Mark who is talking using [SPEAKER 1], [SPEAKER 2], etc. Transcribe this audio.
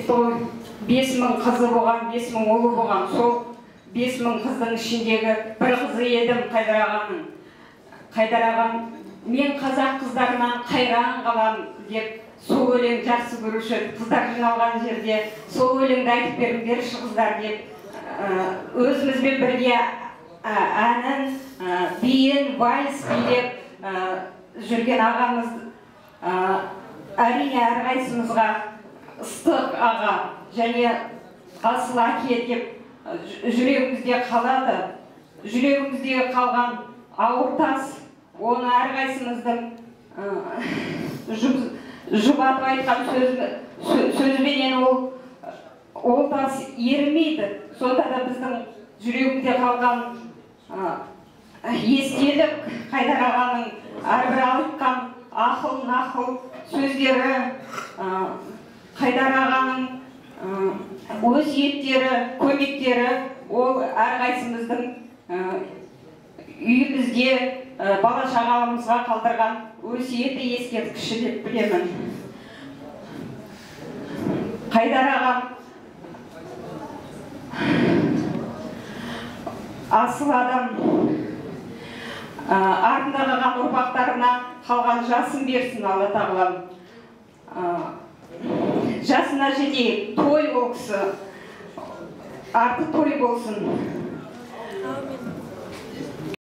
[SPEAKER 1] 5000 қызы болған, 5000 ұлы болған. Сол 5000 қыздың ішіндегі бір қызы едім Қайдар ағам. Мен қазақ қыздарынан қайран қалам деп сол өлең жақсы көруші қыздар жиналған жерде сол өлеңді айтып беріңдерші қыздар деп өзімізбен бірге әнін, биін, вальс билеп жүрген ағамыз әрине әрқайсымызға ыстық аға және асыл әке деп жүрегімізде қалады. Жүрегімізде қалған ауыр тас, оны әрқайсымыздың жұбатып айтқан сөзбенен ол тас ерімейді. Сонда да біздің жүрегімізде қалған естелік Қайдар ағаның әрбір айтқан ақыл сөздері, Қайдар ағаның өсиеттері, көмектері, ол әрқайсымыздың үйімізде бала шағамызға қалдырған өсиеті ескерткіші деп білемін. Қайдар ағам асыл адам, артында қалған ұрпақтарына қалған жасын берсін Алла тағалам. Жасына жетейік, той ол кісі, арты той болсын.